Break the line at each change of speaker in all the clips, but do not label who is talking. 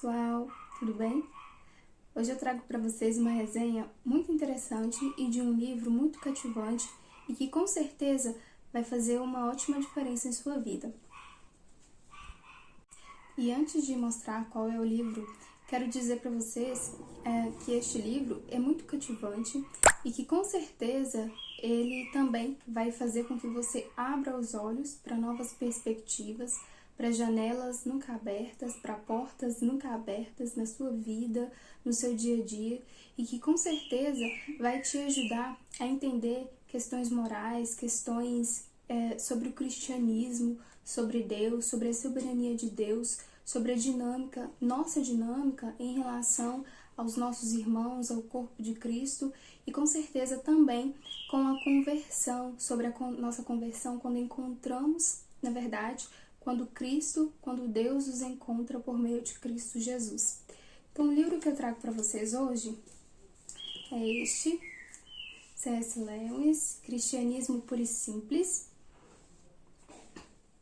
pessoal, tudo bem? Hoje eu trago para vocês uma resenha muito interessante e de um livro muito cativante e que com certeza vai fazer uma ótima diferença em sua vida. E antes de mostrar qual é o livro, quero dizer para vocês que este livro é muito cativante e que com certeza ele também vai fazer com que você abra os olhos para novas perspectivas, para janelas nunca abertas, para portas nunca abertas na sua vida, no seu dia a dia, e que com certeza vai te ajudar a entender questões morais, questões sobre o cristianismo, sobre Deus, sobre a soberania de Deus, sobre a dinâmica, nossa dinâmica em relação aos nossos irmãos, ao corpo de Cristo, e com certeza também com a conversão, sobre a nossa conversão quando encontramos, na verdade, quando Deus nos encontra por meio de Cristo Jesus. Então, o livro que eu trago para vocês hoje é este, C.S. Lewis, Cristianismo Puro e Simples.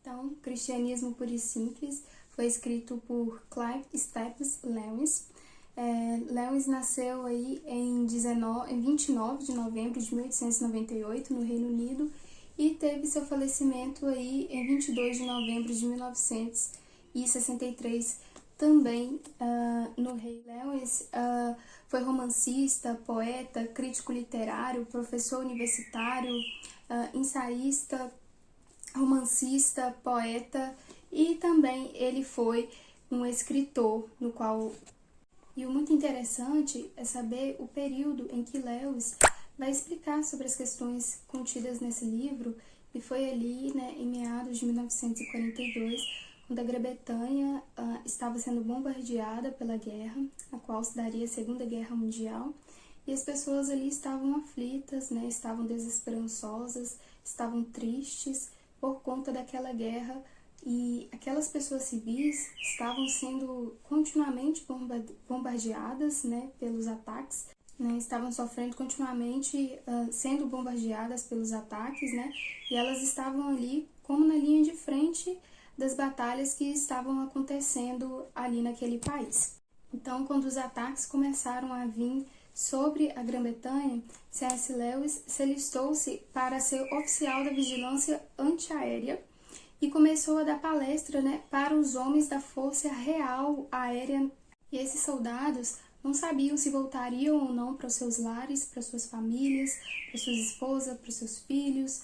Então, Cristianismo Puro e Simples foi escrito por Clive Staples Lewis. Lewis nasceu aí em 29 de novembro de 1898 no Reino Unido e teve seu falecimento aí em 22 de novembro de 1963 também no Reino. Lewis foi romancista, poeta, crítico literário, professor universitário, ensaísta, romancista, poeta, e também ele foi um escritor, no qual... E o muito interessante é saber o período em que Lewis vai explicar sobre as questões contidas nesse livro, e foi ali, em meados de 1942, quando a Grã-Bretanha estava sendo bombardeada pela guerra, a qual se daria a Segunda Guerra Mundial, e as pessoas ali estavam aflitas, estavam desesperançosas, estavam tristes por conta daquela guerra, e aquelas pessoas civis estavam sendo continuamente bombardeadas pelos ataques, estavam sofrendo continuamente, sendo bombardeadas pelos ataques, e elas estavam ali como na linha de frente das batalhas que estavam acontecendo ali naquele país. Então, quando os ataques começaram a vir sobre a Grã-Bretanha, C.S. Lewis se alistou-se para ser oficial da vigilância antiaérea e começou a dar palestra para os homens da Força Real Aérea. E esses soldados não sabiam se voltariam ou não para os seus lares, para suas famílias, para suas esposas, para os seus filhos,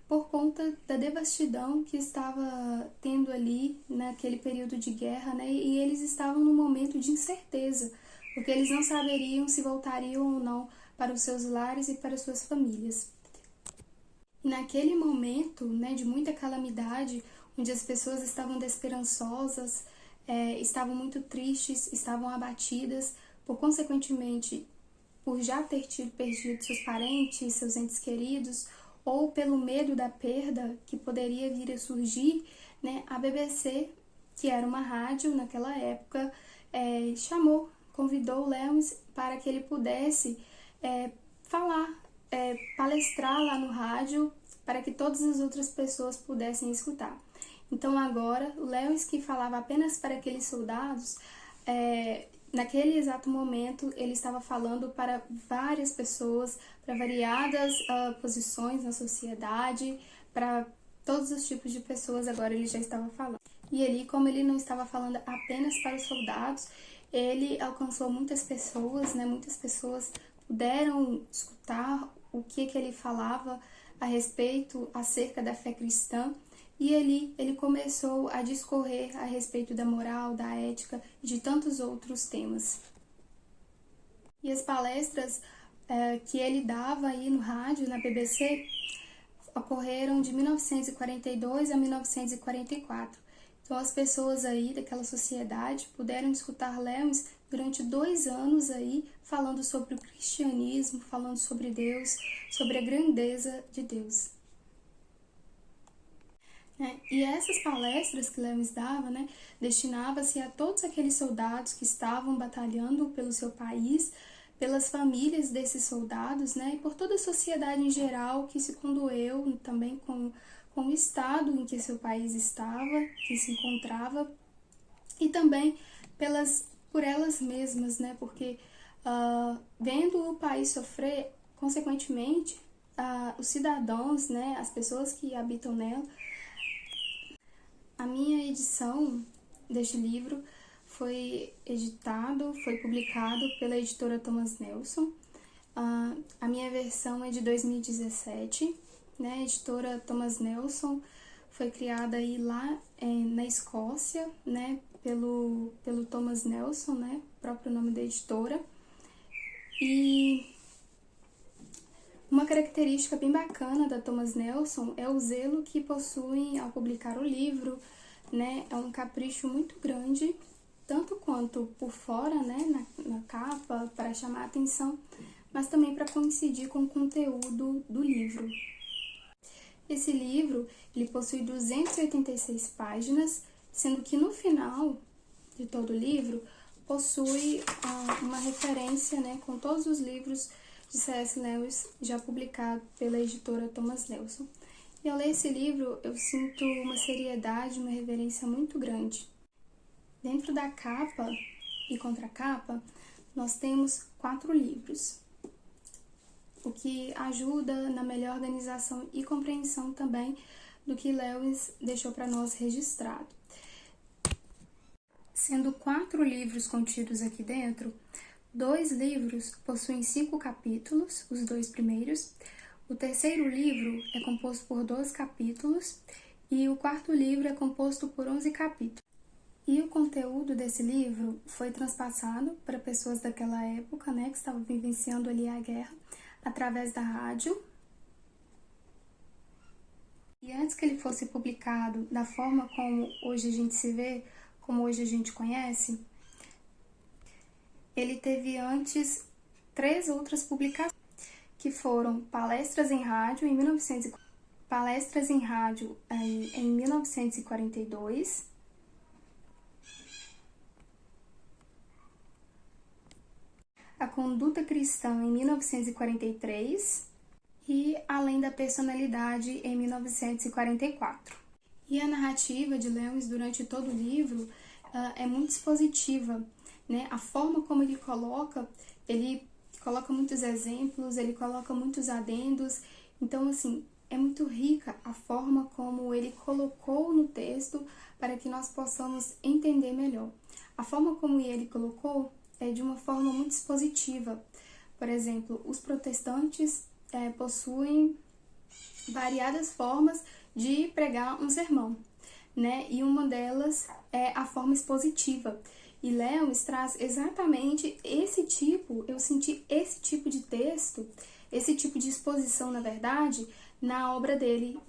por conta da devastidão que estava tendo ali naquele período de guerra, e eles estavam num momento de incerteza, porque eles não saberiam se voltariam ou não para os seus lares e para as suas famílias. Naquele momento, de muita calamidade, onde as pessoas estavam desesperançosas, estavam muito tristes, estavam abatidas, consequentemente, por já ter perdido seus parentes, seus entes queridos, ou pelo medo da perda que poderia vir a surgir, a BBC, que era uma rádio naquela época, convidou Lewis para que ele pudesse palestrar lá no rádio para que todas as outras pessoas pudessem escutar. Então agora, Lewis, que falava apenas para aqueles soldados, naquele exato momento ele estava falando para várias pessoas, para variadas posições na sociedade, para todos os tipos de pessoas, agora ele já estava falando. E ali, como ele não estava falando apenas para os soldados, ele alcançou muitas pessoas, muitas pessoas puderam escutar o que ele falava a respeito, acerca da fé cristã, e ali ele começou a discorrer a respeito da moral, da ética e de tantos outros temas. E as palestras que ele dava aí no rádio, na BBC, ocorreram de 1942 a 1944. Então as pessoas aí daquela sociedade puderam escutar Lewis durante 2 anos aí, falando sobre o cristianismo, falando sobre Deus, sobre a grandeza de Deus. E essas palestras que Lewis dava, destinava-se a todos aqueles soldados que estavam batalhando pelo seu país, pelas famílias desses soldados, e por toda a sociedade em geral que se condoeu também com o estado em que seu país estava, que se encontrava, e também por elas mesmas, né? Porque vendo o país sofrer, consequentemente, os cidadãos, né, as pessoas que habitam nela. A minha edição deste livro foi foi publicado pela editora Thomas Nelson. A minha versão é de 2017, né? A editora Thomas Nelson foi criada aí lá na Escócia, né? Pelo Thomas Nelson, né? O próprio nome da editora. E uma característica bem bacana da Thomas Nelson é o zelo que possuem ao publicar o livro, né? É um capricho muito grande, tanto quanto por fora, né? Na capa, para chamar a atenção, mas também para coincidir com o conteúdo do livro. Esse livro, ele possui 286 páginas, sendo que no final de todo o livro possui uma referência, né, com todos os livros de C.S. Lewis já publicado pela editora Thomas Nelson. E ao ler esse livro, eu sinto uma seriedade, uma reverência muito grande. Dentro da capa e contracapa, nós temos 4 livros, o que ajuda na melhor organização e compreensão também do que Lewis deixou para nós registrado. Sendo 4 livros contidos aqui dentro, 2 livros possuem 5 capítulos, os 2 primeiros. O terceiro livro é composto por 12 capítulos e o quarto livro é composto por 11 capítulos. E o conteúdo desse livro foi transpassado para pessoas daquela época, né, que estavam vivenciando ali a guerra, através da rádio. E antes que ele fosse publicado da forma como hoje a gente se vê, como hoje a gente conhece, ele teve antes 3 outras publicações, que foram palestras em rádio em 1942, A Conduta Cristã em 1943 e Além da Personalidade em 1944. E a narrativa de Lewis durante todo o livro é muito expositiva, né? A forma como ele coloca muitos exemplos, ele coloca muitos adendos, então assim, é muito rica a forma como ele colocou no texto para que nós possamos entender melhor. A forma como ele colocou é de uma forma muito expositiva. Por exemplo, os protestantes possuem variadas formas de pregar um sermão, né? E uma delas é a forma expositiva. E Lewis traz exatamente eu senti esse tipo de texto, esse tipo de exposição, na verdade, na obra dele.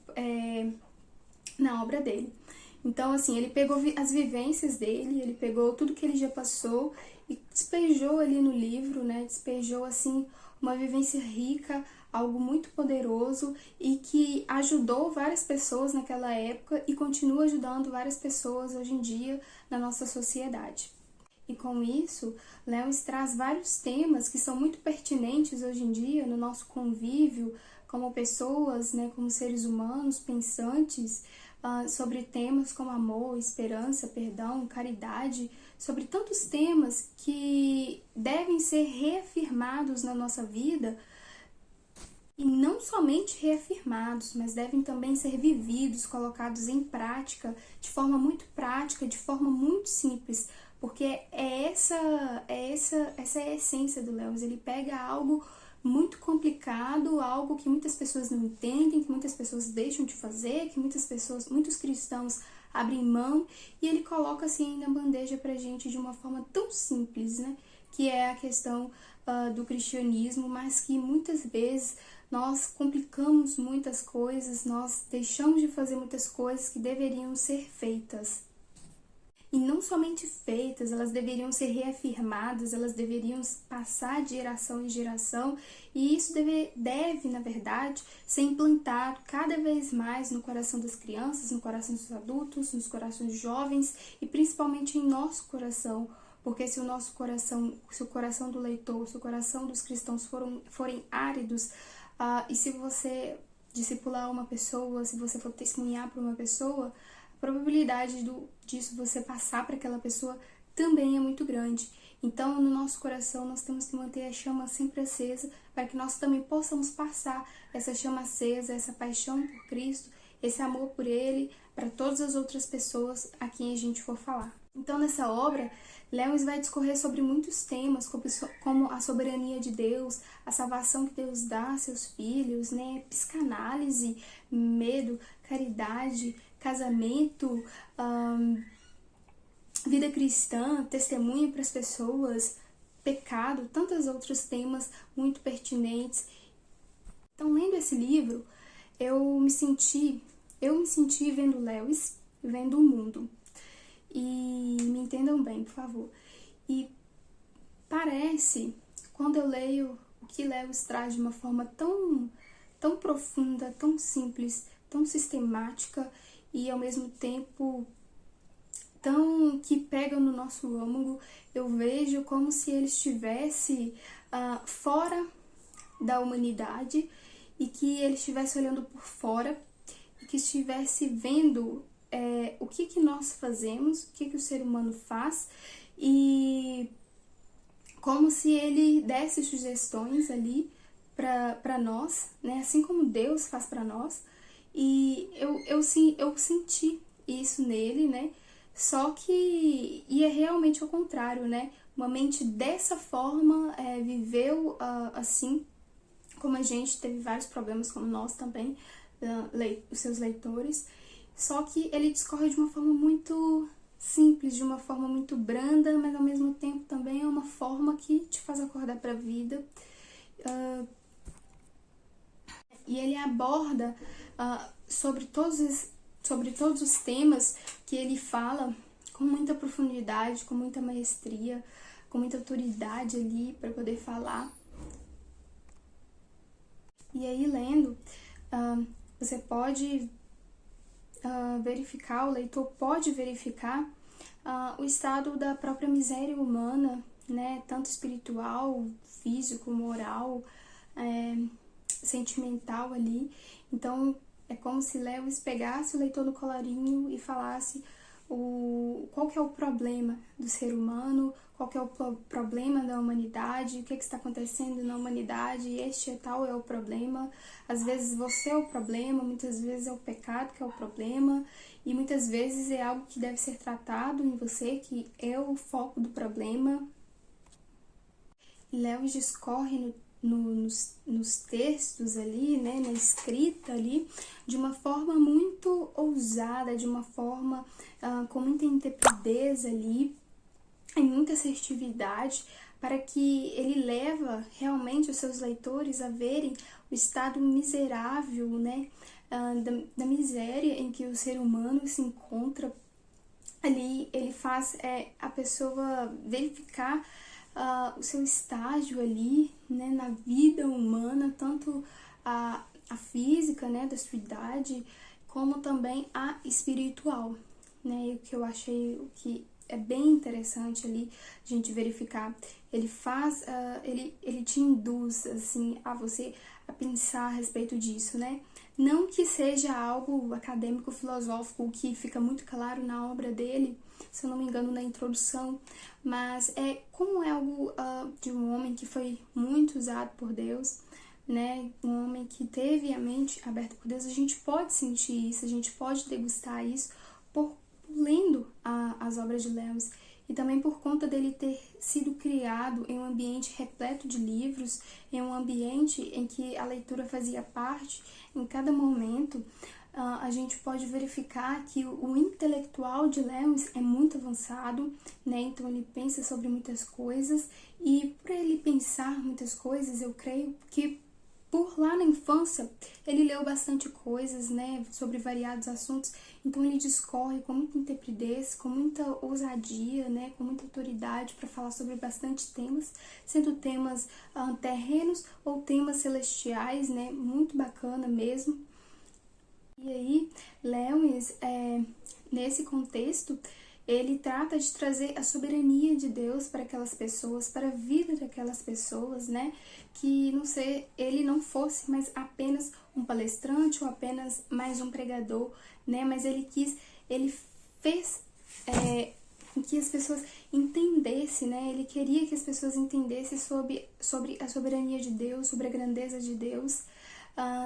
Então, assim, ele pegou as vivências dele, ele pegou tudo que ele já passou e despejou ali no livro, né? Despejou, assim, uma vivência rica, algo muito poderoso e que ajudou várias pessoas naquela época e continua ajudando várias pessoas hoje em dia na nossa sociedade. E com isso, Lewis traz vários temas que são muito pertinentes hoje em dia no nosso convívio como pessoas, né, como seres humanos, pensantes, sobre temas como amor, esperança, perdão, caridade, sobre tantos temas que devem ser reafirmados na nossa vida, e não somente reafirmados, mas devem também ser vividos, colocados em prática, de forma muito prática, de forma muito simples, porque essa é a essência do Lewis. Ele pega algo muito complicado, algo que muitas pessoas não entendem, que muitas pessoas deixam de fazer, que muitos cristãos abrem mão, e ele coloca assim na bandeja pra gente de uma forma tão simples, né? Que é a questão do cristianismo, mas que muitas vezes nós complicamos muitas coisas, nós deixamos de fazer muitas coisas que deveriam ser feitas. E não somente feitas, elas deveriam ser reafirmadas, elas deveriam passar de geração em geração, e isso deve, na verdade, ser implantado cada vez mais no coração das crianças, no coração dos adultos, nos corações dos jovens e principalmente em nosso coração, porque se o coração do leitor, se o coração dos cristãos forem áridos, e se você discipular uma pessoa, se você for testemunhar para uma pessoa, a probabilidade disso você passar para aquela pessoa também é muito grande. Então, no nosso coração, nós temos que manter a chama sempre acesa, para que nós também possamos passar essa chama acesa, essa paixão por Cristo, esse amor por Ele, para todas as outras pessoas a quem a gente for falar. Então, nessa obra, Lewis vai discorrer sobre muitos temas, como a soberania de Deus, a salvação que Deus dá a seus filhos, né? Psicanálise, medo, caridade, casamento, vida cristã, testemunho para as pessoas, pecado, tantos outros temas muito pertinentes. Então, lendo esse livro, eu me senti vendo Lewis, vendo o mundo. E me entendam bem, por favor. E parece, quando eu leio o que Lewis traz de uma forma tão profunda, tão simples, tão sistemática e ao mesmo tempo tão que pega no nosso âmago, eu vejo como se ele estivesse fora da humanidade e que ele estivesse olhando por fora e que estivesse vendo o que nós fazemos, o que o ser humano faz, e como se ele desse sugestões ali para nós, né? Assim como Deus faz para nós. E eu senti isso nele, né? Só que é realmente o contrário, né? Uma mente dessa forma viveu assim como a gente, teve vários problemas como nós também, os seus leitores. Só que ele discorre de uma forma muito simples, de uma forma muito branda, mas ao mesmo tempo também é uma forma que te faz acordar para a vida. E ele aborda sobre todos os temas que ele fala com muita profundidade, com muita maestria, com muita autoridade ali para poder falar. E aí, lendo, você pode verificar, o leitor pode verificar o estado da própria miséria humana, né? Tanto espiritual, físico, moral, sentimental ali. Então, é como se Lewis pegasse o leitor no colarinho e falasse qual que é o problema do ser humano, qual que é o problema da humanidade, o que está acontecendo na humanidade, este é tal é o problema. Às vezes você é o problema, muitas vezes é o pecado que é o problema, e muitas vezes é algo que deve ser tratado em você, que é o foco do problema. E Lewis discorre nos textos ali, né, na escrita ali, de uma forma muito ousada, de uma forma com muita intrepidez ali, e muita assertividade, para que ele leva realmente os seus leitores a verem o estado miserável, né, da miséria em que o ser humano se encontra. Ali ele faz a pessoa verificar o seu estágio ali, né, na vida humana, tanto a física, né, da sua idade, como também a espiritual, né, e o que eu achei que é bem interessante ali a gente verificar. Ele faz, ele te induz, assim, a você a pensar a respeito disso, né, não que seja algo acadêmico, filosófico, que fica muito claro na obra dele, se eu não me engano, na introdução, mas como é algo de um homem que foi muito usado por Deus, né? Um homem que teve a mente aberta por Deus. A gente pode sentir isso, a gente pode degustar isso lendo as obras de Lewis, e também por conta dele ter sido criado em um ambiente repleto de livros, em um ambiente em que a leitura fazia parte em cada momento. A gente pode verificar que o intelectual de Lewis é muito avançado, né? Então ele pensa sobre muitas coisas, e por ele pensar muitas coisas, eu creio que por lá na infância ele leu bastante coisas, né, sobre variados assuntos. Então ele discorre com muita intrepidez, com muita ousadia, né, com muita autoridade para falar sobre bastante temas, sendo temas terrenos ou temas celestiais, né, muito bacana mesmo. E aí, Lewis, nesse contexto, ele trata de trazer a soberania de Deus para aquelas pessoas, para a vida daquelas pessoas, né? Que ele não fosse mais apenas um palestrante ou apenas mais um pregador, né? Mas ele quis ele fez com que as pessoas entendessem, né? Ele queria que as pessoas entendessem sobre a soberania de Deus, sobre a grandeza de Deus,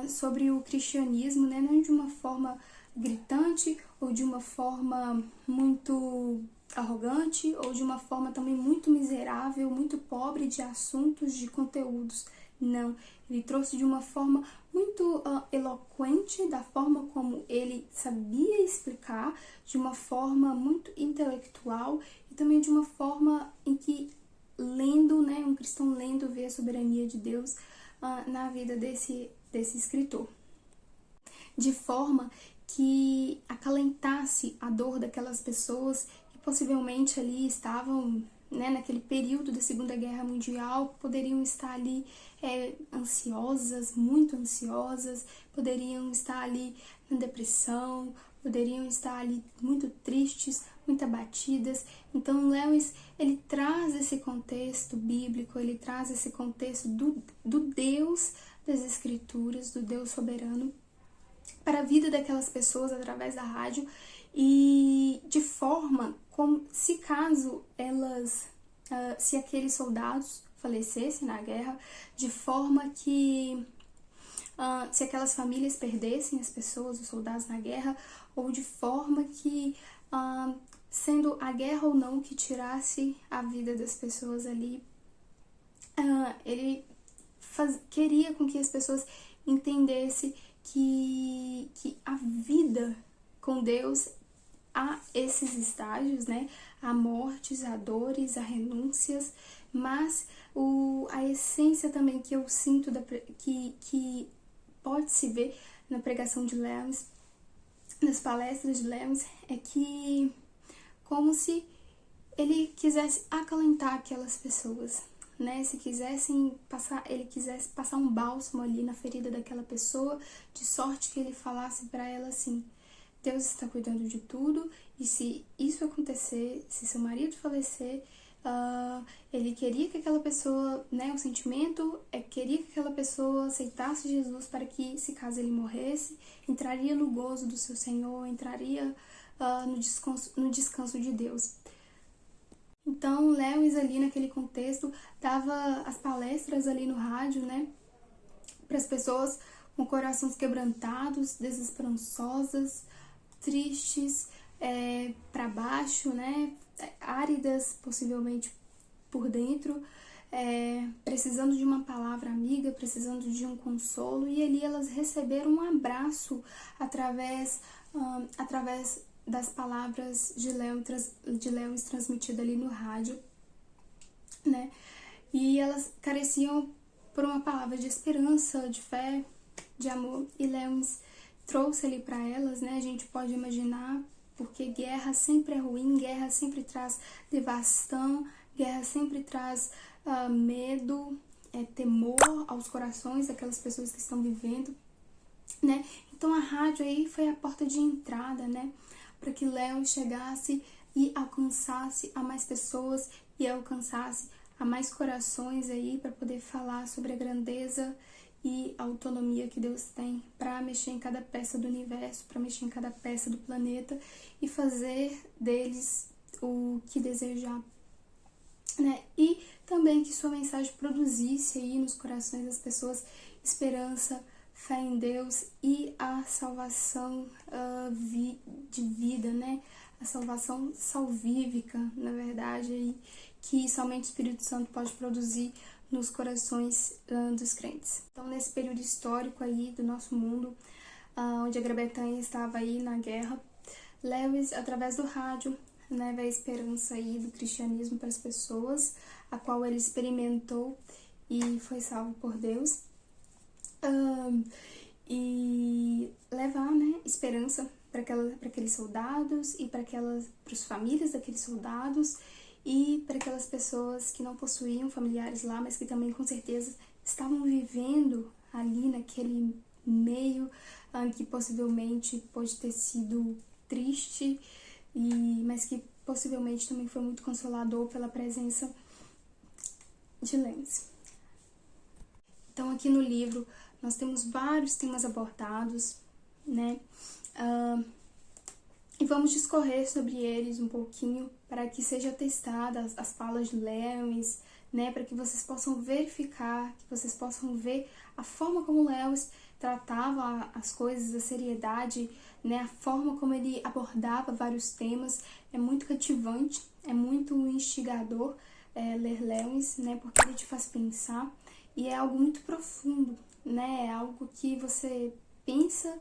sobre o cristianismo, né? Não de uma forma gritante ou de uma forma muito arrogante ou de uma forma também muito miserável, muito pobre de assuntos, de conteúdos. Não, ele trouxe de uma forma muito eloquente, da forma como ele sabia explicar, de uma forma muito intelectual e também de uma forma em que, lendo, né, um cristão lendo, vê a soberania de Deus na vida desse escritor. De forma que acalentasse a dor daquelas pessoas que possivelmente ali estavam, né, naquele período da Segunda Guerra Mundial, poderiam estar ali ansiosas, muito ansiosas, poderiam estar ali na depressão, poderiam estar ali muito tristes, muito abatidas. Então Lewis, ele traz esse contexto bíblico, ele traz esse contexto do Deus das Escrituras, do Deus soberano, para a vida daquelas pessoas através da rádio, e de forma como se caso elas, se aqueles soldados falecessem na guerra, de forma que se aquelas famílias perdessem as pessoas, os soldados na guerra, ou de forma que, sendo a guerra ou não que tirasse a vida das pessoas ali, ele queria com que as pessoas entendessem que a vida com Deus há esses estágios, né? Há mortes, há dores, há renúncias, mas a essência também que eu sinto que pode se ver na pregação de Lewis, nas palestras de Lewis, é que como se ele quisesse acalentar aquelas pessoas, né? Se ele quisesse passar um bálsamo ali na ferida daquela pessoa, de sorte que ele falasse para ela assim: Deus está cuidando de tudo, e se isso acontecer, se seu marido falecer, ele queria que aquela pessoa, né, o sentimento queria que aquela pessoa aceitasse Jesus, para que, se caso ele morresse, entraria no gozo do seu Senhor, entraria no descanso de Deus. Então, Lewis ali naquele contexto dava as palestras ali no rádio, né, para as pessoas com corações quebrantados, desesperançosas, tristes, para baixo, né, áridas possivelmente por dentro, precisando de uma palavra amiga, precisando de um consolo, e ali elas receberam um abraço através das palavras de Lewis transmitida ali no rádio, né? E elas careciam por uma palavra de esperança, de fé, de amor, e Lewis trouxe ali para elas, né? A gente pode imaginar, porque guerra sempre é ruim, guerra sempre traz devastação, guerra sempre traz medo, temor aos corações daquelas pessoas que estão vivendo, né? Então a rádio aí foi a porta de entrada, né, para que Lewis chegasse e alcançasse a mais pessoas e alcançasse a mais corações aí, para poder falar sobre a grandeza e a autonomia que Deus tem para mexer em cada peça do universo, para mexer em cada peça do planeta e fazer deles o que desejar, né? E também que sua mensagem produzisse aí nos corações das pessoas esperança, fé em Deus e a salvação de vida, né? A salvação salvífica, na verdade, aí, que somente o Espírito Santo pode produzir nos corações dos crentes. Então, nesse período histórico aí do nosso mundo, onde a Grã-Bretanha estava aí na guerra, Lewis, através do rádio, leva a esperança aí do cristianismo para as pessoas, a qual ele experimentou e foi salvo por Deus. E levar, né, esperança para aqueles soldados e para as famílias daqueles soldados e para aquelas pessoas que não possuíam familiares lá, mas que também com certeza estavam vivendo ali naquele meio que possivelmente pode ter sido triste, mas que possivelmente também foi muito consolador pela presença de Lewis. Então aqui no livro nós temos vários temas abordados, né? e vamos discorrer sobre eles um pouquinho para que seja testada as falas de Lewis, né, para que vocês possam verificar, que vocês possam ver a forma como Lewis tratava as coisas, a seriedade, né, a forma como ele abordava vários temas. É muito cativante, é muito instigador ler Lewis, né, porque ele te faz pensar e é algo muito profundo, né, é algo que você pensa,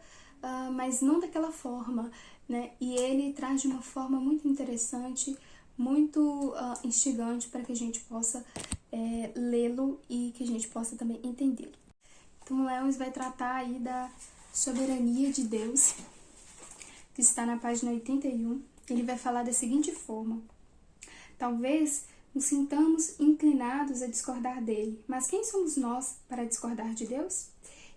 mas não daquela forma, né, e ele traz de uma forma muito interessante, muito instigante para que a gente possa lê-lo e que a gente possa também entendê-lo. Então, Lewis vai tratar aí da soberania de Deus, que está na página 81. Ele vai falar da seguinte forma: talvez nos sintamos inclinados a discordar dele, mas quem somos nós para discordar de Deus?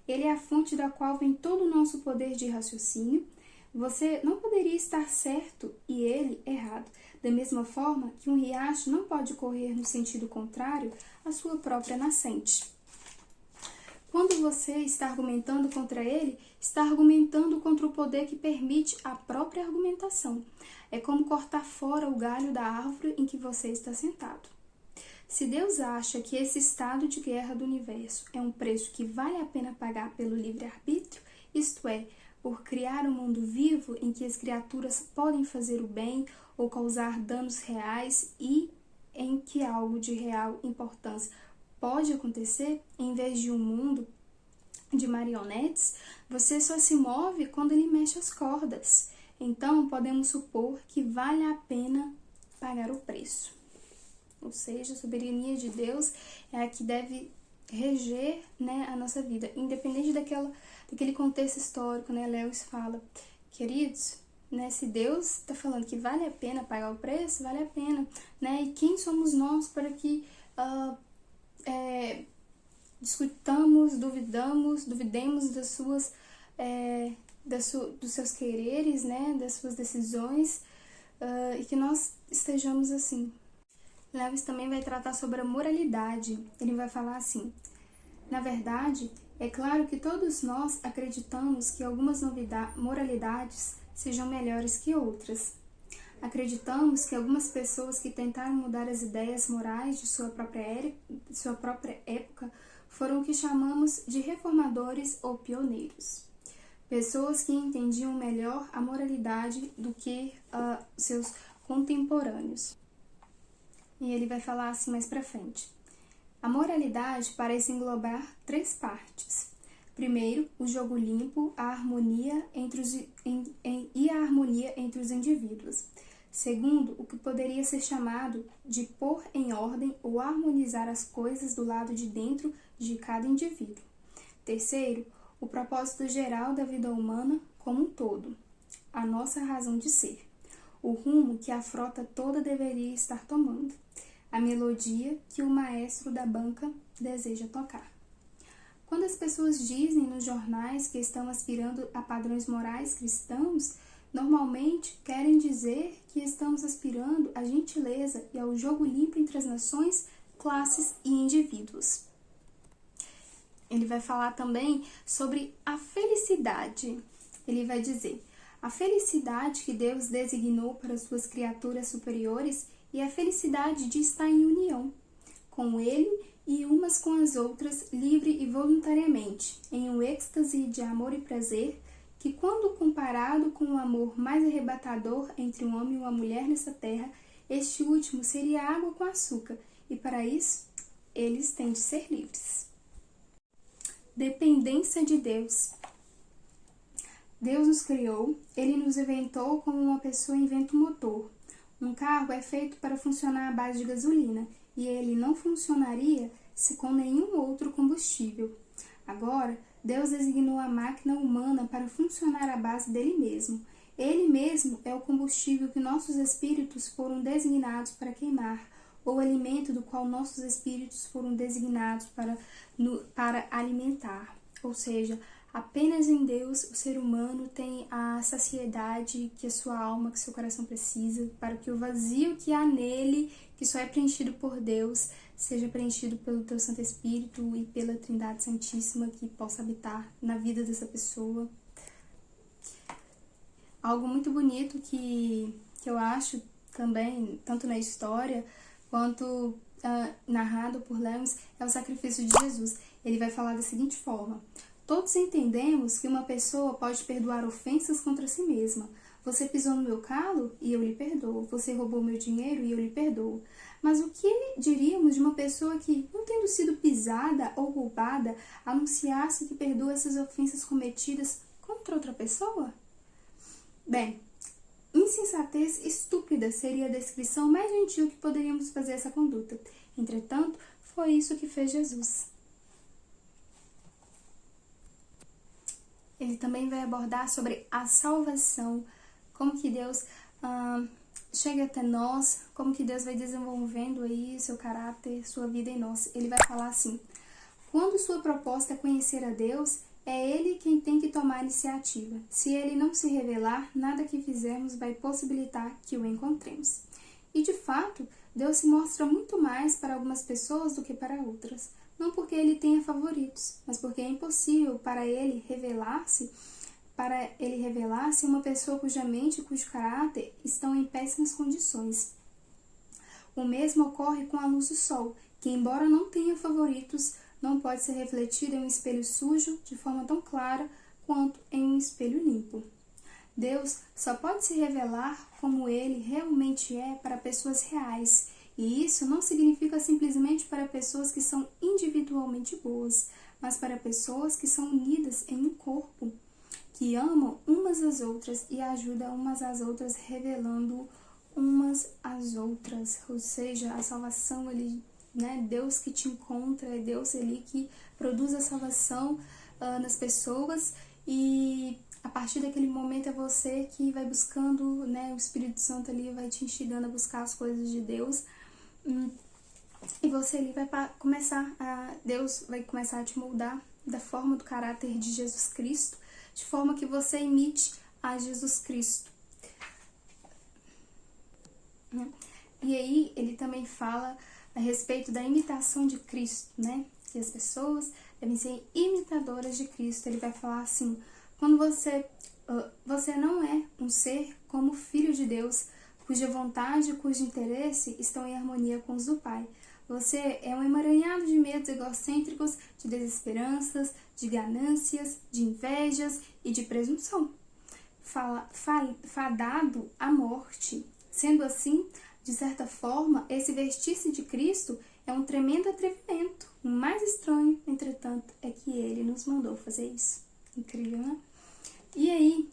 Ele é a fonte da qual vem todo o nosso poder de raciocínio. Você não poderia estar certo e ele errado, da mesma forma que um riacho não pode correr no sentido contrário à sua própria nascente. Quando você está argumentando contra ele, está argumentando contra o poder que permite a própria argumentação. É como cortar fora o galho da árvore em que você está sentado. Se Deus acha que esse estado de guerra do universo é um preço que vale a pena pagar pelo livre-arbítrio, isto é, por criar um mundo vivo em que as criaturas podem fazer o bem ou causar danos reais e em que algo de real importância pode acontecer, em vez de um mundo de marionetes, você só se move quando ele mexe as cordas. Então, podemos supor que vale a pena pagar o preço. Ou seja, a soberania de Deus é a que deve reger, né, a nossa vida, independente daquele contexto histórico, né? Lewis fala, queridos, né, se Deus está falando que vale a pena pagar o preço, vale a pena, né? E quem somos nós para que discutamos, duvidemos das suas, dos seus quereres, né, das suas decisões, e que nós estejamos assim. Lewis também vai tratar sobre a moralidade. Ele vai falar assim: na verdade, é claro que todos nós acreditamos que algumas moralidades sejam melhores que outras. Acreditamos que algumas pessoas que tentaram mudar as ideias morais de sua própria época foram o que chamamos de reformadores ou pioneiros. Pessoas que entendiam melhor a moralidade do que seus contemporâneos. E ele vai falar assim mais pra frente. A moralidade parece englobar 3 partes. Primeiro, o jogo limpo, a harmonia entre os indivíduos. Segundo, o que poderia ser chamado de pôr em ordem ou harmonizar as coisas do lado de dentro de cada indivíduo. Terceiro, o propósito geral da vida humana como um todo, a nossa razão de ser, o rumo que a frota toda deveria estar tomando, a melodia que o maestro da banca deseja tocar. Quando as pessoas dizem nos jornais que estão aspirando a padrões morais cristãos, normalmente querem dizer que estamos aspirando à gentileza e ao jogo limpo entre as nações, classes e indivíduos. Ele vai falar também sobre a felicidade. Ele vai dizer: a felicidade que Deus designou para suas criaturas superiores e a felicidade de estar em união com Ele e umas com as outras, livre e voluntariamente, em um êxtase de amor e prazer, que quando comparado com o amor mais arrebatador entre um homem e uma mulher nessa terra, este último seria água com açúcar, e para isso, eles têm de ser livres. Dependência de Deus. Deus nos criou, Ele nos inventou como uma pessoa inventa um motor. Um carro é feito para funcionar à base de gasolina, e ele não funcionaria se com nenhum outro combustível. Agora, Deus designou a máquina humana para funcionar à base dele mesmo. Ele mesmo é o combustível que nossos espíritos foram designados para queimar, ou o alimento do qual nossos espíritos foram designados para alimentar. Ou seja, apenas em Deus o ser humano tem a saciedade que a sua alma, que seu coração precisa, para que o vazio que há nele, que só é preenchido por Deus, seja preenchido pelo teu Santo Espírito e pela Trindade Santíssima que possa habitar na vida dessa pessoa. algo muito bonito que eu acho também, tanto na história quanto narrado por Lewis, é o sacrifício de Jesus. Ele vai falar da seguinte forma: todos entendemos que uma pessoa pode perdoar ofensas contra si mesma. Você pisou no meu calo e eu lhe perdoo. Você roubou meu dinheiro e eu lhe perdoo. Mas o que diríamos de uma pessoa que, não tendo sido pisada ou roubada, anunciasse que perdoa essas ofensas cometidas contra outra pessoa? Bem, insensatez estúpida seria a descrição mais gentil que poderíamos fazer essa conduta. Entretanto, foi isso que fez Jesus. Ele também vai abordar sobre a salvação, como que Deus chega até nós, como que Deus vai desenvolvendo aí seu caráter, sua vida em nós. Ele vai falar assim: quando sua proposta é conhecer a Deus, é Ele quem tem que tomar a iniciativa. Se Ele não se revelar, nada que fizermos vai possibilitar que o encontremos. E de fato, Deus se mostra muito mais para algumas pessoas do que para outras. Não porque Ele tenha favoritos, mas porque é impossível para Ele revelar-se uma pessoa cuja mente e cujo caráter estão em péssimas condições. O mesmo ocorre com a luz do sol, que embora não tenha favoritos, não pode ser refletida em um espelho sujo de forma tão clara quanto em um espelho limpo. Deus só pode se revelar como Ele realmente é para pessoas reais, e isso não significa simplesmente para pessoas que são individualmente boas, mas para pessoas que são unidas em um corpo, que amam umas às outras e ajudam umas às outras, revelando umas às outras. Ou seja, a salvação, Deus que te encontra, é Deus ali que produz a salvação nas pessoas, e a partir daquele momento é você que vai buscando, o Espírito Santo ali vai te instigando a buscar as coisas de Deus, e você ali Deus vai começar a te moldar da forma do caráter de Jesus Cristo, de forma que você imite a Jesus Cristo. E aí ele também fala a respeito da imitação de Cristo, que as pessoas devem ser imitadoras de Cristo. Ele vai falar assim: quando você não é um ser como filho de Deus, cuja vontade e cujo interesse estão em harmonia com os do Pai. Você é um emaranhado de medos egocêntricos, de desesperanças, de ganâncias, de invejas e de presunção, fadado à morte. Sendo assim, de certa forma, esse vestir-se de Cristo é um tremendo atrevimento. O mais estranho, entretanto, é que Ele nos mandou fazer isso. Incrível, né? E aí,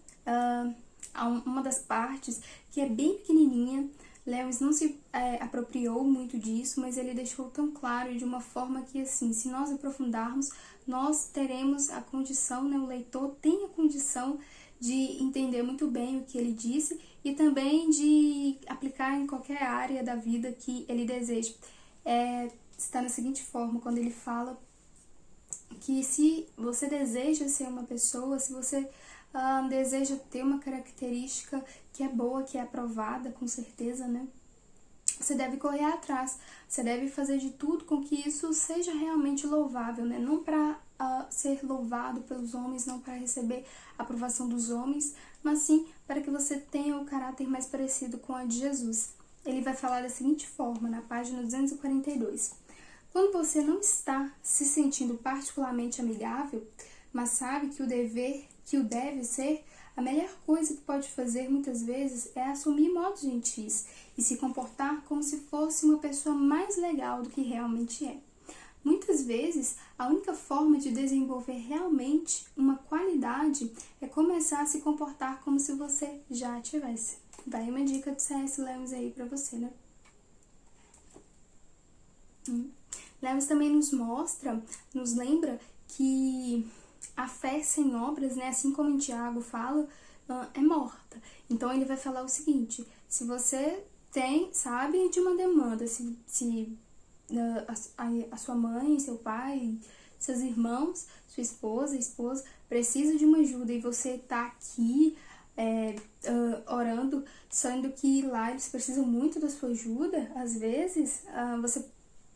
uma das partes que é bem pequenininha, Lewis não se apropriou muito disso, mas ele deixou tão claro de uma forma que, assim, se nós aprofundarmos, nós teremos a condição, o leitor tem a condição de entender muito bem o que ele disse e também de aplicar em qualquer área da vida que ele deseja. Está na seguinte forma, quando ele fala que se você deseja ser uma pessoa, se você deseja ter uma característica que é boa, que é aprovada, com certeza, você deve correr atrás, você deve fazer de tudo com que isso seja realmente louvável, não para ser louvado pelos homens, não para receber a aprovação dos homens, mas sim para que você tenha o caráter mais parecido com a de Jesus. Ele vai falar da seguinte forma, na página 242. Quando você não está se sentindo particularmente amigável, mas sabe que o deve ser, a melhor coisa que pode fazer muitas vezes é assumir modos gentis e se comportar como se fosse uma pessoa mais legal do que realmente é. Muitas vezes, a única forma de desenvolver realmente uma qualidade é começar a se comportar como se você já a tivesse. Daí uma dica do C.S. Lewis aí pra você, Lewis também nos lembra que a fé sem obras, assim como em Tiago fala, é morta. Então ele vai falar o seguinte: se você sabe de uma demanda, se a sua mãe, seu pai, seus irmãos, sua esposa precisa de uma ajuda e você tá aqui orando, sendo que lá eles precisam muito da sua ajuda, às vezes você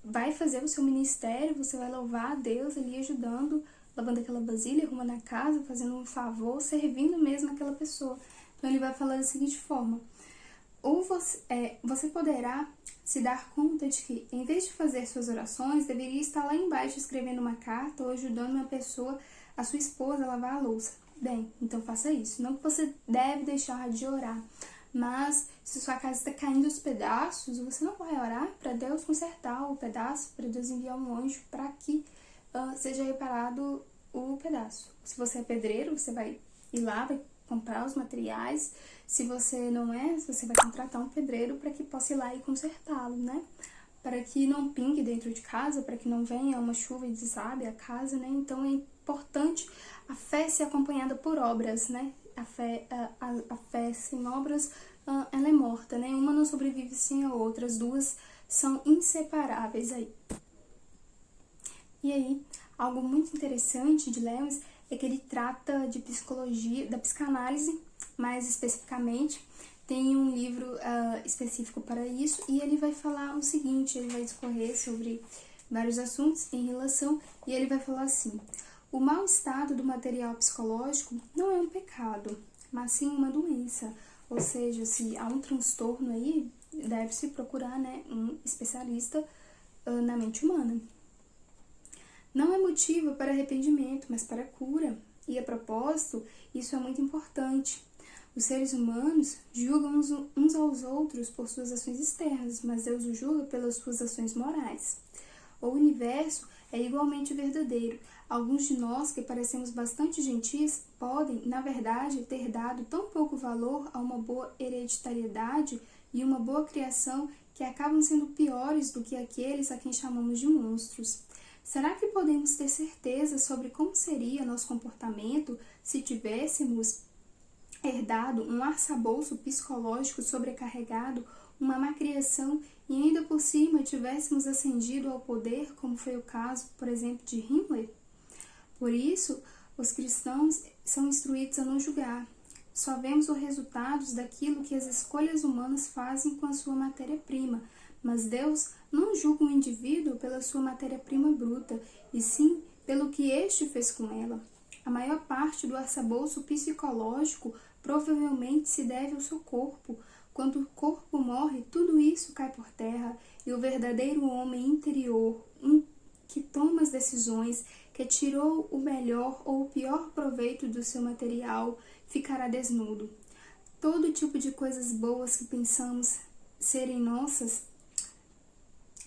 vai fazer o seu ministério, você vai louvar a Deus ali ajudando, lavando aquela vasilha, arrumando a casa, fazendo um favor, servindo mesmo aquela pessoa. Então ele vai falar da seguinte forma: ou você poderá se dar conta de que, em vez de fazer suas orações, deveria estar lá embaixo escrevendo uma carta ou ajudando uma pessoa, a sua esposa, a lavar a louça. Bem, então faça isso. Não que você deve deixar de orar, mas se sua casa está caindo aos pedaços, você não vai orar para Deus consertar o pedaço, para Deus enviar um anjo para que seja reparado o pedaço. Se você é pedreiro, você vai ir lá, vai comprar os materiais. Se você não é, você vai contratar um pedreiro para que possa ir lá e consertá-lo, né? Para que não pingue dentro de casa, para que não venha uma chuva e desabe a casa, né? Então é importante a fé ser acompanhada por obras, né? A fé sem obras, ela é morta, né? Uma não sobrevive sem a outra, as duas são inseparáveis aí. E aí, algo muito interessante de Lewis é que ele trata de psicologia, da psicanálise, mais especificamente. Tem um livro específico para isso, e ele vai falar o seguinte: ele vai discorrer sobre vários assuntos em relação, e ele vai falar assim: o mau estado do material psicológico não é um pecado, mas sim uma doença. Ou seja, se há um transtorno aí, deve-se procurar, né, um especialista na mente humana. Não é motivo para arrependimento, mas para cura. E a propósito, isso é muito importante. Os seres humanos julgam uns aos outros por suas ações externas, mas Deus os julga pelas suas ações morais. O universo é igualmente verdadeiro. Alguns de nós, que parecemos bastante gentis, podem, na verdade, ter dado tão pouco valor a uma boa hereditariedade e uma boa criação que acabam sendo piores do que aqueles a quem chamamos de monstros. Será que podemos ter certeza sobre como seria nosso comportamento se tivéssemos herdado um arcabouço psicológico sobrecarregado, uma má criação e ainda por cima tivéssemos ascendido ao poder, como foi o caso, por exemplo, de Himmler? Por isso, os cristãos são instruídos a não julgar. Só vemos os resultados daquilo que as escolhas humanas fazem com a sua matéria-prima, mas Deus não julga um indivíduo pela sua matéria-prima bruta, e sim pelo que este fez com ela. A maior parte do arcabouço psicológico provavelmente se deve ao seu corpo. Quando o corpo morre, tudo isso cai por terra, e o verdadeiro homem interior, que toma as decisões, que tirou o melhor ou o pior proveito do seu material, ficará desnudo. Todo tipo de coisas boas que pensamos serem nossas,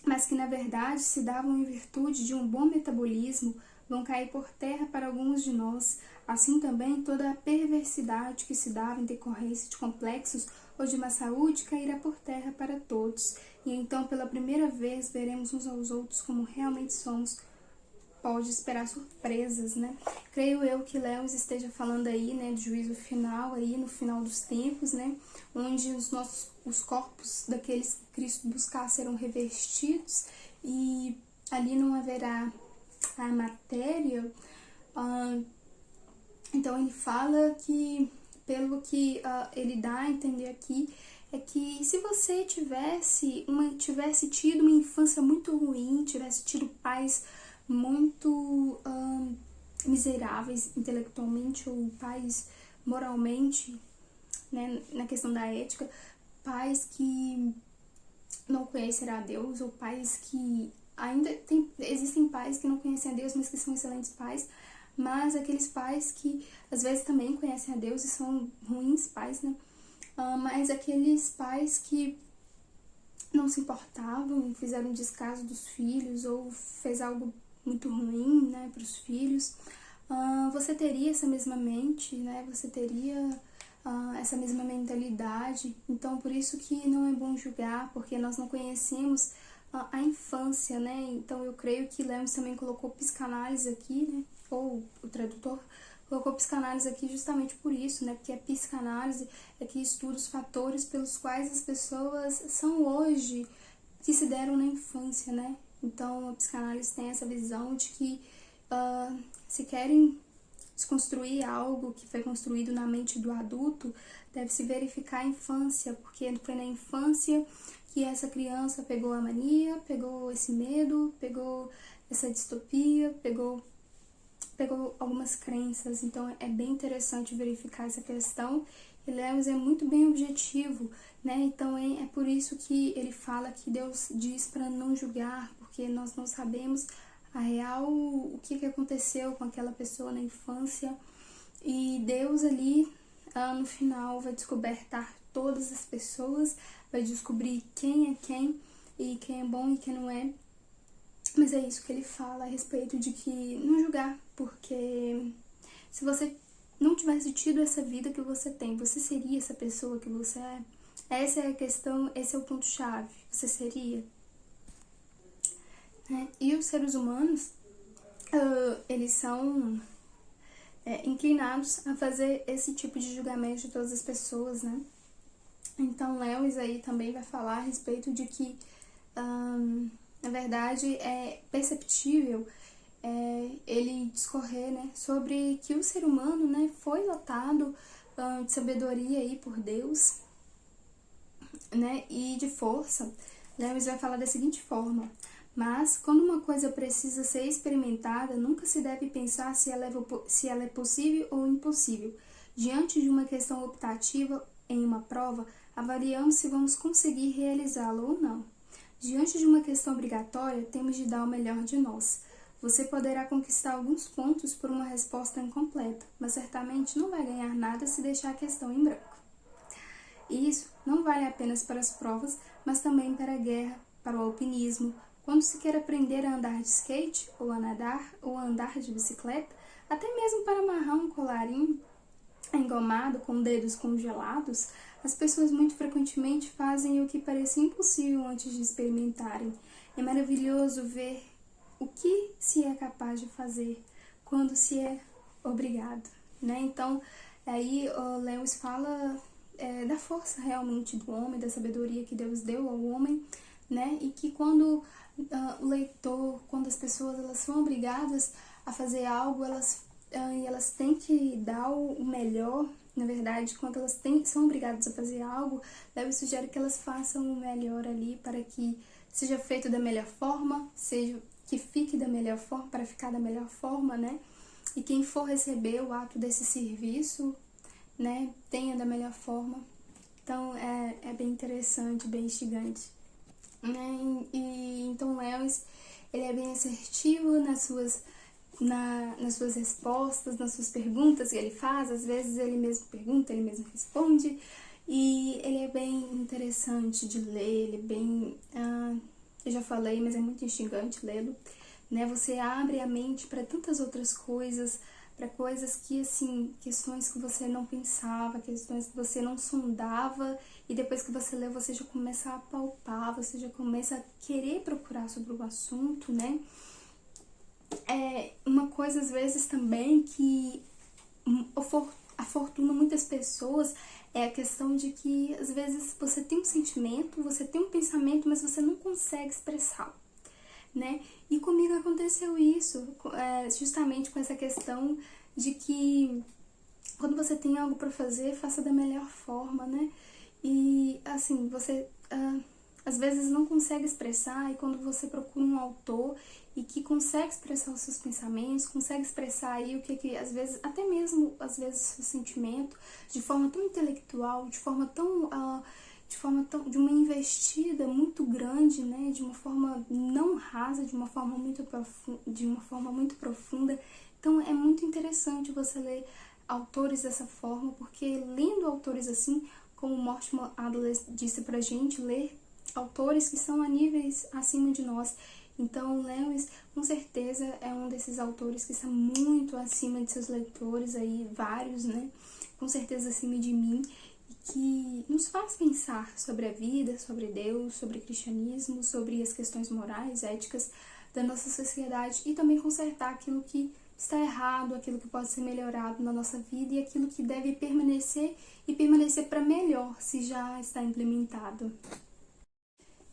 mas que na verdade se davam em virtude de um bom metabolismo, vão cair por terra para alguns de nós. Assim também toda a perversidade que se dava em decorrência de complexos ou de má saúde cairá por terra para todos. E então pela primeira vez veremos uns aos outros como realmente somos. Pode esperar surpresas, né? Creio eu que Lewis esteja falando aí, né, de juízo final aí no final dos tempos, né, onde os corpos daqueles que Cristo buscar serão revestidos e ali não haverá a matéria. Então ele fala que, pelo que ele dá a entender aqui, é que se você tivesse tido uma infância muito ruim, tivesse tido pais muito miseráveis intelectualmente ou pais moralmente, né, na questão da ética, pais que não conhecerá a Deus, ou pais que existem pais que não conhecem a Deus, mas que são excelentes pais, mas aqueles pais que às vezes também conhecem a Deus e são ruins pais, né? Mas aqueles pais que não se importavam, fizeram descaso dos filhos ou fez algo muito ruim, né, para os filhos, você teria essa mesma mente, né, você teria essa mesma mentalidade. Então por isso que não é bom julgar, porque nós não conhecemos a infância, né. Então eu creio que Lewis também colocou psicanálise aqui, né, ou o tradutor colocou psicanálise aqui justamente por isso, né, porque a psicanálise é que estuda os fatores pelos quais as pessoas são hoje, que se deram na infância, né. Então a psicanálise tem essa visão de que se querem desconstruir algo que foi construído na mente do adulto, deve-se verificar a infância, porque foi na infância que essa criança pegou a mania, pegou esse medo, pegou essa distopia, pegou pegou algumas crenças, então é bem interessante verificar essa questão. E Lewis é muito bem objetivo, né? Então é por isso que ele fala que Deus diz para não julgar, porque nós não sabemos a real, o que aconteceu com aquela pessoa na infância. E Deus ali, no final, vai descobertar todas as pessoas, vai descobrir quem é quem, e quem é bom e quem não é. Mas é isso que ele fala a respeito de que não julgar, porque se você não tivesse tido essa vida que você tem, você seria essa pessoa que você é? Essa é a questão, esse é o ponto-chave. Você seria? E os seres humanos, eles são inclinados a fazer esse tipo de julgamento de todas as pessoas, né? Então, Lewis aí também vai falar a respeito de que, na verdade, é perceptível ele discorrer, né, sobre que o ser humano, né, foi dotado de sabedoria aí por Deus, né, e de força. Lewis vai falar da seguinte forma: mas quando uma coisa precisa ser experimentada, nunca se deve pensar se ela é possível ou impossível. Diante de uma questão optativa em uma prova, avaliamos se vamos conseguir realizá-la ou não. Diante de uma questão obrigatória, temos de dar o melhor de nós. Você poderá conquistar alguns pontos por uma resposta incompleta, mas certamente não vai ganhar nada se deixar a questão em branco. E isso não vale apenas para as provas, mas também para a guerra, para o alpinismo. Quando se quer aprender a andar de skate, ou a nadar, ou a andar de bicicleta, até mesmo para amarrar um colarinho engomado com dedos congelados, as pessoas muito frequentemente fazem o que parecia impossível antes de experimentarem. É maravilhoso ver o que se é capaz de fazer quando se é obrigado, né? Então, aí o Lewis fala da força realmente do homem, da sabedoria que Deus deu ao homem, né? E que quando o leitor, quando as pessoas elas são obrigadas a fazer algo, elas têm que dar o melhor. Na verdade, quando elas são obrigadas a fazer algo, Lewis sugere que elas façam o melhor ali para que seja feito da melhor forma, que fique da melhor forma, para ficar da melhor forma, né? E quem for receber o ato desse serviço, né, tenha da melhor forma. Então, é bem interessante, bem instigante, né? Então, Lewis, ele é bem assertivo nas suas respostas, nas suas perguntas que ele faz. Às vezes ele mesmo pergunta, ele mesmo responde, e ele é bem interessante de ler, ele é bem... eu já falei, mas é muito instigante lê-lo, né? Você abre a mente para tantas outras coisas, para coisas que, assim, questões que você não pensava, questões que você não sondava, e depois que você lê, você já começa a palpar, você já começa a querer procurar sobre o assunto, né? Uma coisa, às vezes, também que afortuna muitas pessoas é a questão de que, às vezes, você tem um sentimento, você tem um pensamento, mas você não consegue expressá-lo, né? E comigo aconteceu isso, justamente com essa questão de que quando você tem algo para fazer, faça da melhor forma, né? E, assim, você às vezes não consegue expressar, e quando você procura um autor e que consegue expressar os seus pensamentos, consegue expressar aí o que às vezes, até mesmo, às vezes, o seu sentimento, de forma tão intelectual, de uma investida muito grande, né, de uma forma não rasa, de uma forma muito profunda. Então é muito interessante você ler autores dessa forma, porque lendo autores assim, como Mortimer Adler disse pra gente, ler autores que são a níveis acima de nós. Então, Lewis, com certeza, é um desses autores que está muito acima de seus leitores, aí, vários, né? Com certeza acima de mim, e que nos faz pensar sobre a vida, sobre Deus, sobre o cristianismo, sobre as questões morais, éticas da nossa sociedade, e também consertar aquilo que está errado, aquilo que pode ser melhorado na nossa vida e aquilo que deve permanecer e permanecer para melhor se já está implementado.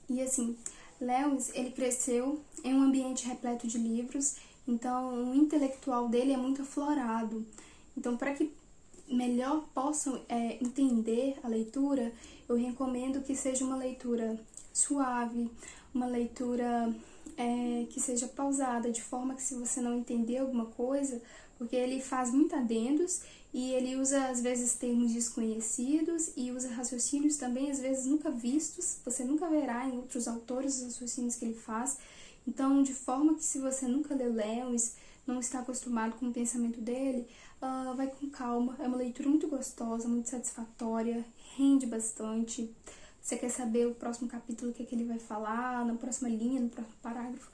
E assim, Lewis, ele cresceu em um ambiente repleto de livros, então o intelectual dele é muito aflorado. Então, para que melhor possam entender a leitura, eu recomendo que seja uma leitura suave, uma leitura que seja pausada, de forma que se você não entender alguma coisa, porque ele faz muito adendos e ele usa às vezes termos desconhecidos e usa raciocínios também às vezes nunca vistos, você nunca verá em outros autores os raciocínios que ele faz. Então, de forma que se você nunca leu Lewis, não está acostumado com o pensamento dele, vai com calma. É uma leitura muito gostosa, muito satisfatória, rende bastante. Você quer saber o próximo capítulo, o que ele vai falar, na próxima linha, no próximo parágrafo.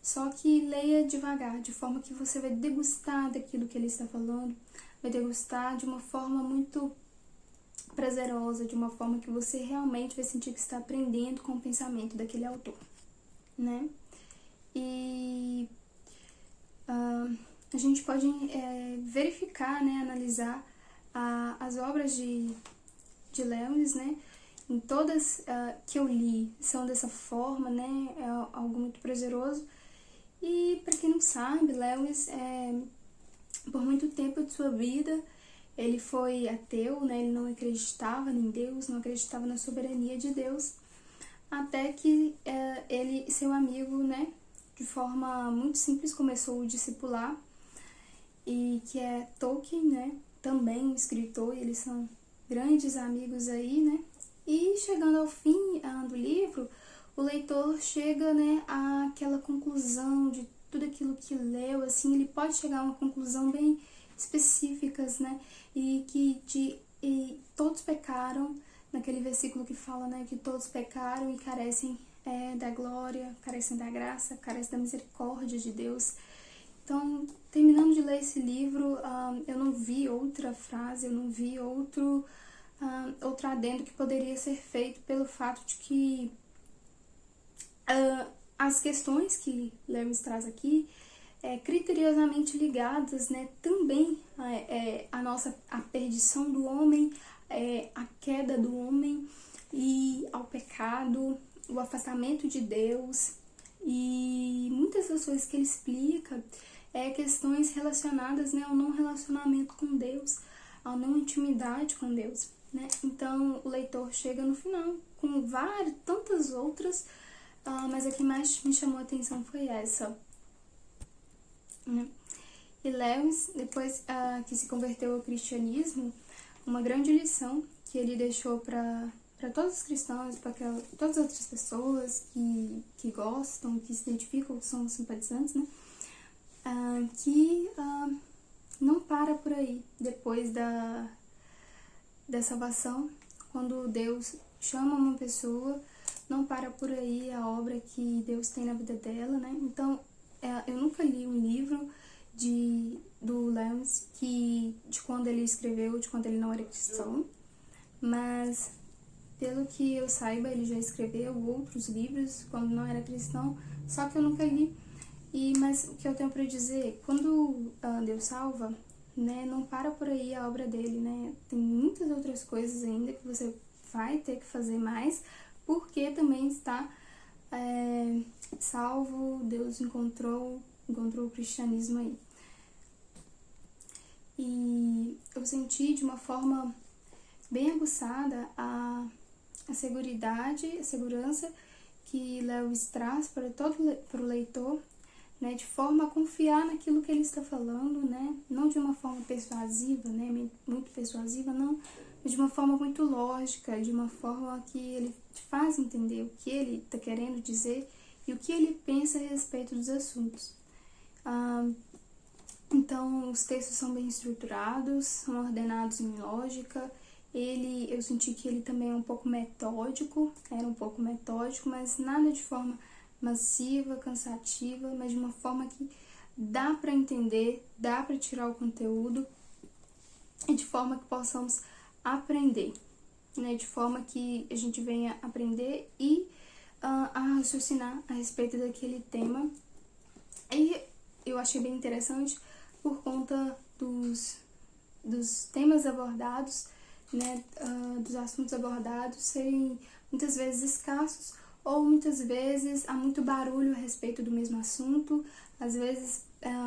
Só que leia devagar, de forma que você vai degustar daquilo que ele está falando, vai degustar de uma forma muito prazerosa, de uma forma que você realmente vai sentir que está aprendendo com o pensamento daquele autor, né? E a gente pode verificar, né, analisar as obras de Lewis, né? Em todas que eu li são dessa forma, né? É algo muito prazeroso. E para quem não sabe, Lewis, por muito tempo de sua vida, ele foi ateu, né? Ele não acreditava em Deus, não acreditava na soberania de Deus, até que ele, seu amigo, né, de forma muito simples, começou a discipular, e que é Tolkien, né? Também um escritor, e eles são grandes amigos aí, né? E chegando ao fim do livro, o leitor chega, né, àquela conclusão de tudo aquilo que leu, assim, ele pode chegar a uma conclusão bem específicas, né, e todos pecaram, naquele versículo que fala, né, que todos pecaram e carecem da glória, carecem da graça, carecem da misericórdia de Deus. Então, terminando de ler esse livro, eu não vi outra frase, eu não vi outro adendo que poderia ser feito pelo fato de que as questões que Lewis traz aqui criteriosamente ligadas, né, também a perdição do homem, a queda do homem e ao pecado, o afastamento de Deus, e muitas das coisas que ele explica questões relacionadas, né, ao não relacionamento com Deus, à não intimidade com Deus, né? Então o leitor chega no final com tantas outras, mas a que mais me chamou a atenção foi essa, né? E Lewis, depois que se converteu ao cristianismo, uma grande lição que ele deixou para todos os cristãos, para todas as outras pessoas que gostam, que se identificam, que são simpatizantes, né? Que não para por aí. Depois da salvação, quando Deus chama uma pessoa, não para por aí a obra que Deus tem na vida dela, né? Então, eu nunca li um livro do Lewis de quando ele escreveu, de quando ele não era cristão, mas pelo que eu saiba, ele já escreveu outros livros quando não era cristão, só que eu nunca li. Mas o que eu tenho para dizer, quando Deus salva, né, não para por aí a obra dele, né? Tem muitas outras coisas ainda que você vai ter que fazer mais, porque também está salvo, Deus encontrou o cristianismo aí. E eu senti de uma forma bem aguçada a segurança que Lewis traz para o leitor, né, de forma a confiar naquilo que ele está falando, né, não de uma forma persuasiva, né, muito persuasiva, não, mas de uma forma muito lógica, de uma forma que ele te faz entender o que ele está querendo dizer e o que ele pensa a respeito dos assuntos. Então, os textos são bem estruturados, são ordenados em lógica. Eu senti que ele também é um pouco metódico, mas nada de forma massiva, cansativa, mas de uma forma que dá para entender, dá para tirar o conteúdo e de forma que possamos aprender, né? De forma que a gente venha aprender e a raciocinar a respeito daquele tema. E eu achei bem interessante por conta dos temas abordados, né? Dos assuntos abordados serem muitas vezes escassos, ou muitas vezes há muito barulho a respeito do mesmo assunto. Às vezes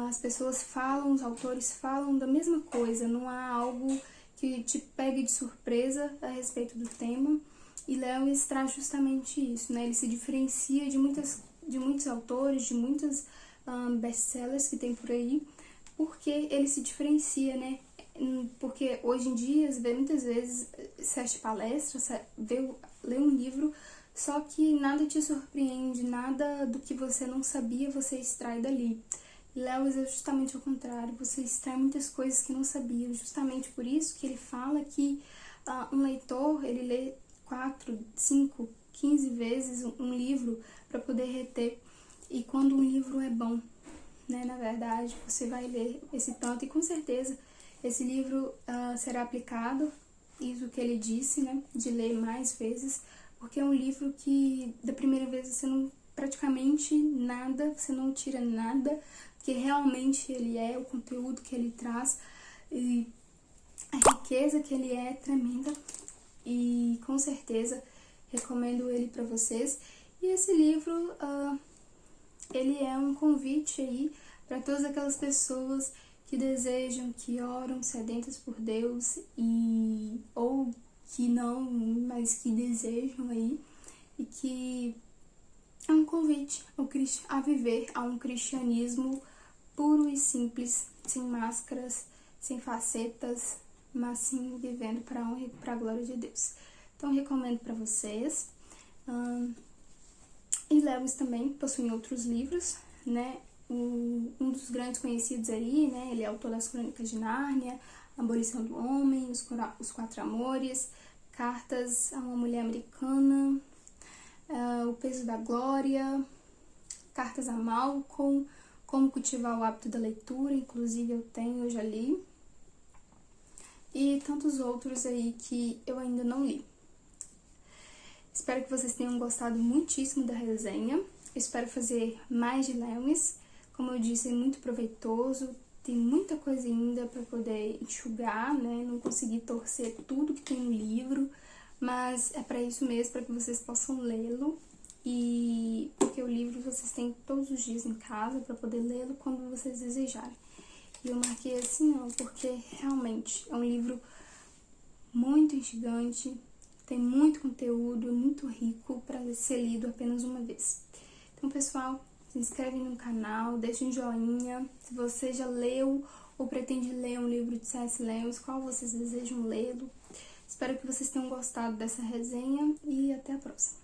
as pessoas falam, os autores falam da mesma coisa, não há algo que te pegue de surpresa a respeito do tema. E Lewis traz justamente isso, né? Ele se diferencia de muitas de muitos autores, de muitos best-sellers que tem por aí, porque ele se diferencia, né? Porque hoje em dia, você vê muitas vezes, você assiste palestras, lê um livro, só que nada te surpreende, nada do que você não sabia você extrai dali. Lewis é justamente o contrário, você extrai muitas coisas que não sabia, justamente por isso que ele fala que um leitor, ele lê 4, 5, 15 vezes um livro para poder reter, e quando um livro é bom, né, na verdade, você vai ler esse tanto, e com certeza esse livro será aplicado, isso que ele disse, né, de ler mais vezes, porque é um livro que da primeira vez você não, praticamente nada, você não tira nada, que realmente ele é, o conteúdo que ele traz, e a riqueza que ele é tremenda, e com certeza recomendo ele para vocês. E esse livro, ele é um convite aí para todas aquelas pessoas que desejam, que oram sedentas por Deus, ou que não, mas que desejam aí, e que é um convite a viver a um cristianismo puro e simples, sem máscaras, sem facetas, mas sim vivendo para a honra e para a glória de Deus. Então, recomendo para vocês. E Lewis também possui outros livros, né? Um dos grandes conhecidos aí, né? Ele é autor das Crônicas de Nárnia, Abolição do Homem, Os Quatro Amores, Cartas a uma Mulher Americana, O Peso da Glória, Cartas a Malcolm, Como Cultivar o Hábito da Leitura, inclusive eu já li, e tantos outros aí que eu ainda não li. Espero que vocês tenham gostado muitíssimo da resenha. Eu espero fazer mais de Lewis. Como eu disse, é muito proveitoso, tem muita coisa ainda para poder enxugar, né? Não consegui torcer tudo que tem no livro, mas é para isso mesmo, para que vocês possam lê-lo. E porque o livro vocês têm todos os dias em casa para poder lê-lo quando vocês desejarem. E eu marquei assim, ó, porque realmente é um livro muito instigante, tem muito conteúdo, muito rico para ser lido apenas uma vez. Então, pessoal, se inscreve no canal, deixa um joinha. Se você já leu ou pretende ler um livro de C.S. Lewis, qual vocês desejam lê-lo. Espero que vocês tenham gostado dessa resenha e até a próxima.